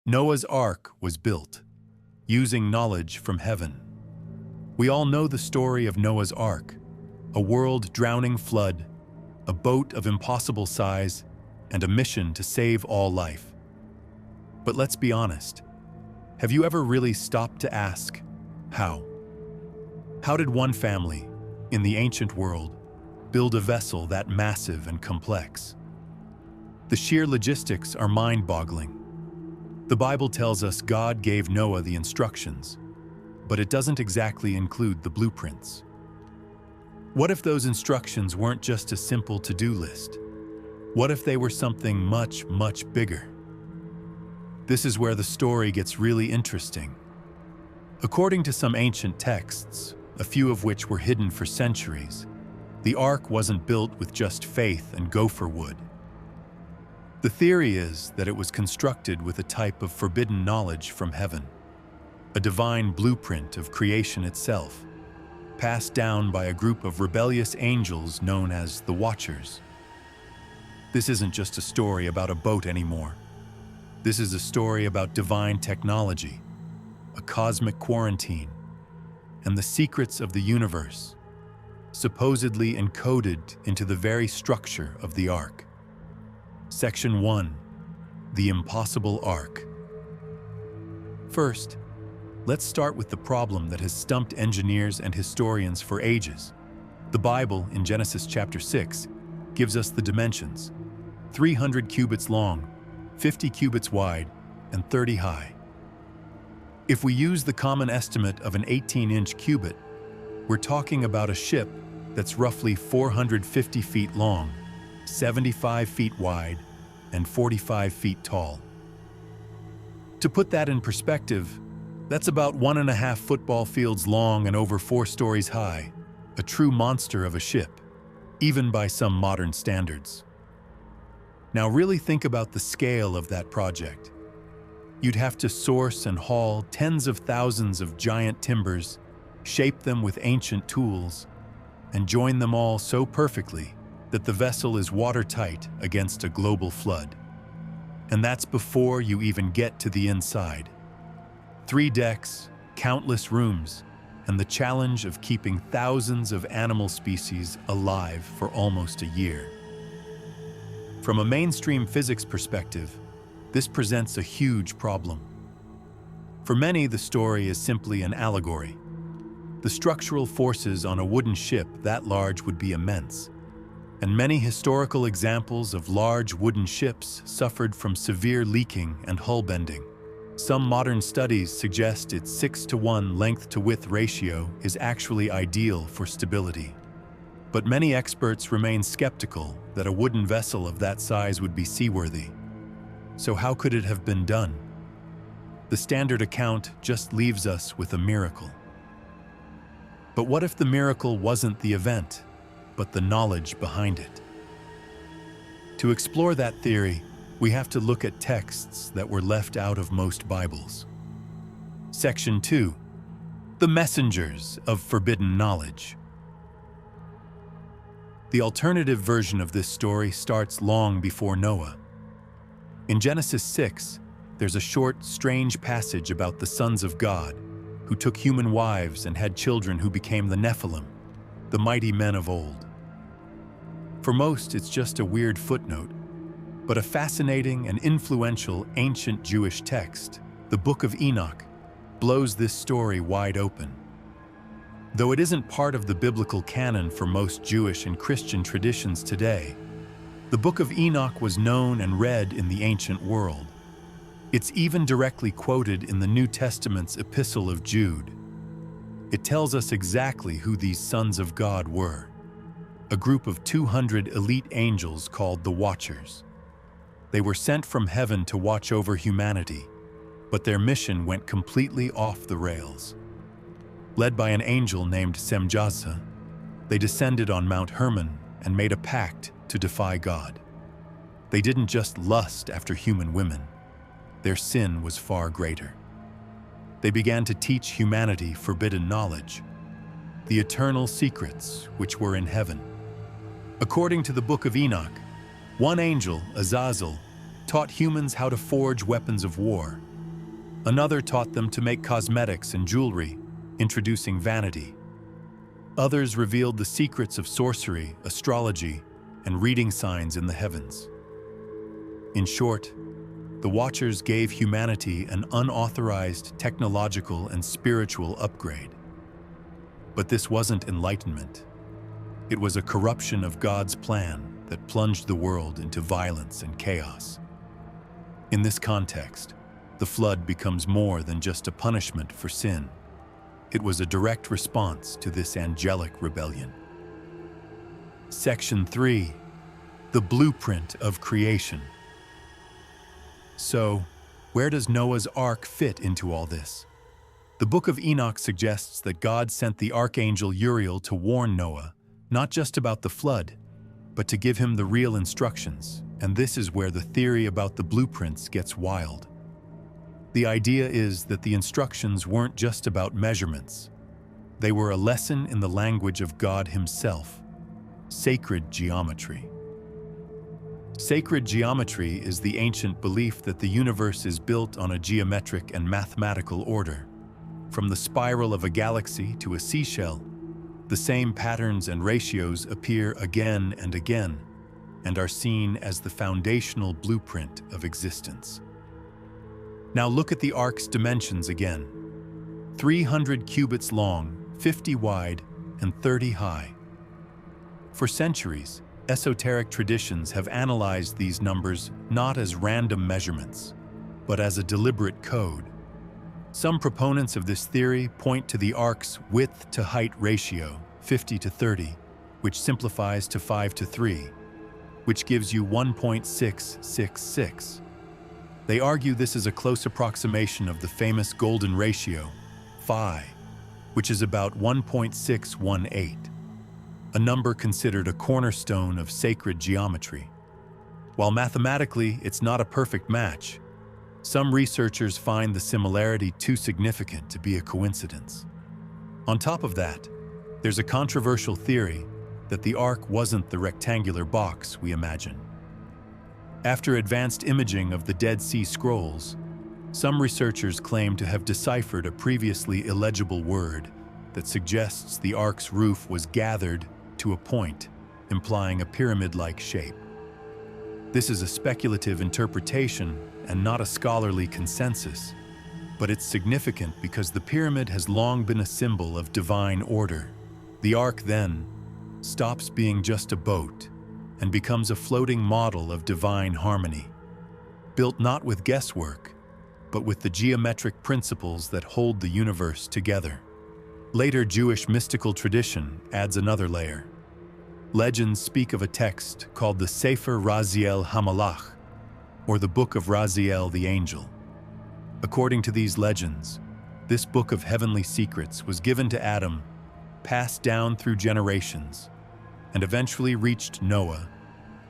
Noah's Ark was built, using knowledge from heaven. We all know the story of Noah's Ark, a world-drowning flood, a boat of impossible size, and a mission to save all life. But let's be honest, have you ever really stopped to ask, how? How did one family, in the ancient world, build a vessel that massive and complex? The sheer logistics are mind-boggling. The Bible tells us God gave Noah the instructions, but it doesn't exactly include the blueprints. What if those instructions weren't just a simple to-do list? What if they were something much, much bigger? This is where the story gets really interesting. According to some ancient texts, a few of which were hidden for centuries, the ark wasn't built with just faith and gopher wood. The theory is that it was constructed with a type of forbidden knowledge from heaven, a divine blueprint of creation itself, passed down by a group of rebellious angels known as the Watchers. This isn't just a story about a boat anymore. This is a story about divine technology, a cosmic quarantine, and the secrets of the universe, supposedly encoded into the very structure of the ark. Section 1. The Impossible Ark. First, let's start with the problem that has stumped engineers and historians for ages. The Bible, in Genesis chapter 6, gives us the dimensions: 300 cubits long, 50 cubits wide, and 30 high. If we use the common estimate of an 18-inch cubit, we're talking about a ship that's roughly 450 feet long, 75 feet wide, and 45 feet tall. To put that in perspective, that's about 1.5 football fields long and over 4 stories high, a true monster of a ship, even by some modern standards. Now really think about the scale of that project. You'd have to source and haul tens of thousands of giant timbers, shape them with ancient tools, and join them all so perfectly that the vessel is watertight against a global flood. And that's before you even get to the inside. 3 decks, countless rooms, and the challenge of keeping thousands of animal species alive for almost a year. From a mainstream physics perspective, this presents a huge problem. For many, the story is simply an allegory. The structural forces on a wooden ship that large would be immense, and many historical examples of large wooden ships suffered from severe leaking and hull bending. Some modern studies suggest its 6-to-1 length-to-width ratio is actually ideal for stability. But many experts remain skeptical that a wooden vessel of that size would be seaworthy. So how could it have been done? The standard account just leaves us with a miracle. But what if the miracle wasn't the event, but the knowledge behind it? To explore that theory, we have to look at texts that were left out of most Bibles. Section 2. The Messengers of Forbidden Knowledge. The alternative version of this story starts long before Noah. In Genesis 6, there's a short, strange passage about the sons of God, who took human wives and had children who became the Nephilim, the mighty men of old. For most, it's just a weird footnote, but a fascinating and influential ancient Jewish text, the Book of Enoch, blows this story wide open. Though it isn't part of the biblical canon for most Jewish and Christian traditions today, the Book of Enoch was known and read in the ancient world. It's even directly quoted in the New Testament's Epistle of Jude. It tells us exactly who these sons of God were: a group of 200 elite angels called the Watchers. They were sent from heaven to watch over humanity, but their mission went completely off the rails. Led by an angel named Semjaza, they descended on Mount Hermon and made a pact to defy God. They didn't just lust after human women. Their sin was far greater. They began to teach humanity forbidden knowledge, the eternal secrets which were in heaven. According to the Book of Enoch, one angel, Azazel, taught humans how to forge weapons of war, Another taught them to make cosmetics and jewelry, introducing vanity. Others revealed the secrets of sorcery, astrology, and reading signs in the heavens. In short, the Watchers gave humanity an unauthorized technological and spiritual upgrade. But this wasn't enlightenment. It was a corruption of God's plan that plunged the world into violence and chaos. In this context, the flood becomes more than just a punishment for sin. It was a direct response to this angelic rebellion. Section 3. The Blueprint of Creation. So, where does Noah's Ark fit into all this? The Book of Enoch suggests that God sent the archangel Uriel to warn Noah, not just about the flood, but to give him the real instructions, and this is where the theory about the blueprints gets wild. The idea is that the instructions weren't just about measurements. They were a lesson in the language of God Himself, sacred geometry. Sacred geometry is the ancient belief that the universe is built on a geometric and mathematical order. From the spiral of a galaxy to a seashell, the same patterns and ratios appear again and again, and are seen as the foundational blueprint of existence. Now look at the Ark's dimensions again. 300 cubits long, 50 wide, and 30 high. For centuries, esoteric traditions have analyzed these numbers not as random measurements, but as a deliberate code. Some proponents of this theory point to the Ark's width-to-height ratio, 50:30, which simplifies to 5:3, which gives you 1.666. They argue this is a close approximation of the famous golden ratio, phi, which is about 1.618, a number considered a cornerstone of sacred geometry. While mathematically it's not a perfect match, some researchers find the similarity too significant to be a coincidence. On top of that, there's a controversial theory that the Ark wasn't the rectangular box we imagine. After advanced imaging of the Dead Sea Scrolls, some researchers claim to have deciphered a previously illegible word that suggests the Ark's roof was gathered to a point, implying a pyramid-like shape. This is a speculative interpretation and not a scholarly consensus, but it's significant because the pyramid has long been a symbol of divine order. The Ark then stops being just a boat and becomes a floating model of divine harmony, built not with guesswork, but with the geometric principles that hold the universe together. Later Jewish mystical tradition adds another layer. Legends speak of a text called the Sefer Raziel HaMalach, or the Book of Raziel the Angel. According to these legends, this book of heavenly secrets was given to Adam, passed down through generations, and eventually reached Noah,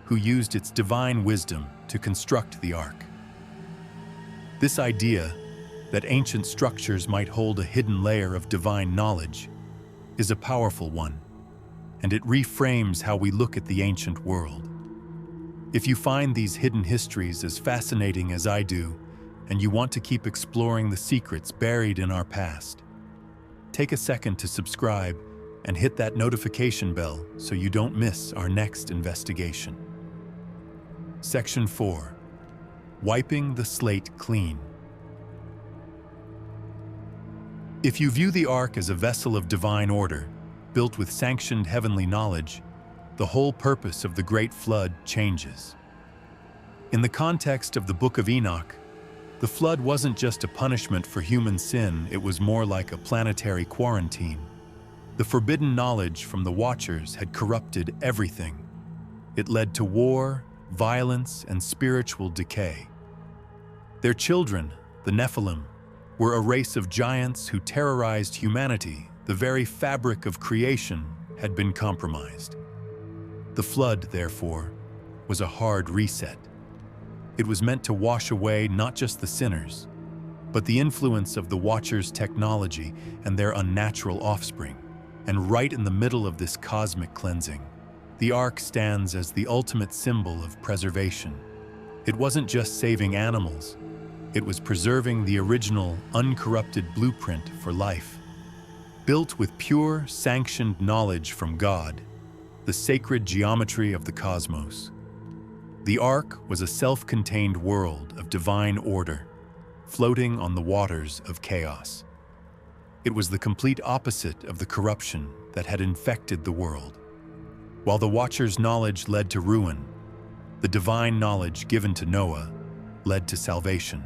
who used its divine wisdom to construct the Ark. This idea that ancient structures might hold a hidden layer of divine knowledge is a powerful one, and it reframes how we look at the ancient world. If you find these hidden histories as fascinating as I do, and you want to keep exploring the secrets buried in our past, take a second to subscribe and hit that notification bell so you don't miss our next investigation. Section 4. Wiping the slate clean. If you view the Ark as a vessel of divine order, built with sanctioned heavenly knowledge, the whole purpose of the Great Flood changes. In the context of the Book of Enoch, the flood wasn't just a punishment for human sin, it was more like a planetary quarantine. The forbidden knowledge from the Watchers had corrupted everything. It led to war, violence, and spiritual decay. Their children, the Nephilim, were a race of giants who terrorized humanity. The very fabric of creation had been compromised. The flood, therefore, was a hard reset. It was meant to wash away not just the sinners, but the influence of the Watchers' technology and their unnatural offspring. And right in the middle of this cosmic cleansing, the Ark stands as the ultimate symbol of preservation. It wasn't just saving animals, It was preserving the original, uncorrupted blueprint for life. Built with pure, sanctioned knowledge from God, the sacred geometry of the cosmos. The Ark was a self-contained world of divine order, floating on the waters of chaos. It was the complete opposite of the corruption that had infected the world. While the Watcher's knowledge led to ruin, the divine knowledge given to Noah led to salvation.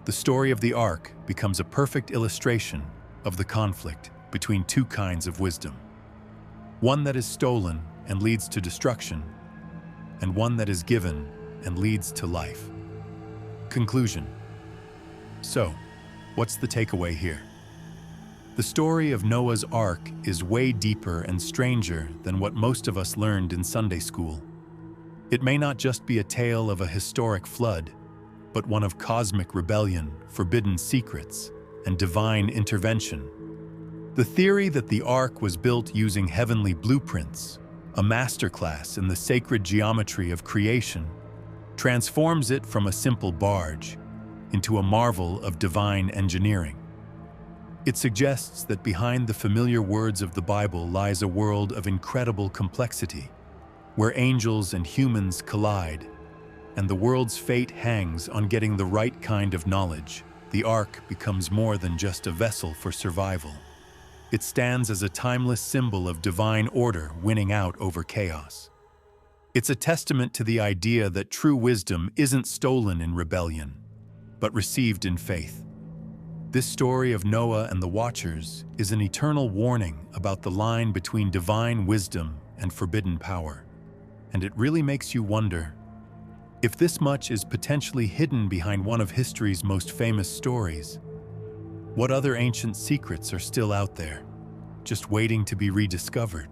The story of the Ark becomes a perfect illustration of the conflict between two kinds of wisdom. One that is stolen and leads to destruction, and one that is given and leads to life. Conclusion. So, what's the takeaway here? The story of Noah's Ark is way deeper and stranger than what most of us learned in Sunday school. It may not just be a tale of a historic flood, but one of cosmic rebellion, forbidden secrets, and divine intervention. The theory that the Ark was built using heavenly blueprints, a masterclass in the sacred geometry of creation, transforms it from a simple barge into a marvel of divine engineering. It suggests that behind the familiar words of the Bible lies a world of incredible complexity, where angels and humans collide, and the world's fate hangs on getting the right kind of knowledge. The Ark becomes more than just a vessel for survival. It stands as a timeless symbol of divine order winning out over chaos. It's a testament to the idea that true wisdom isn't stolen in rebellion, but received in faith. This story of Noah and the Watchers is an eternal warning about the line between divine wisdom and forbidden power. And it really makes you wonder, if this much is potentially hidden behind one of history's most famous stories, what other ancient secrets are still out there, just waiting to be rediscovered?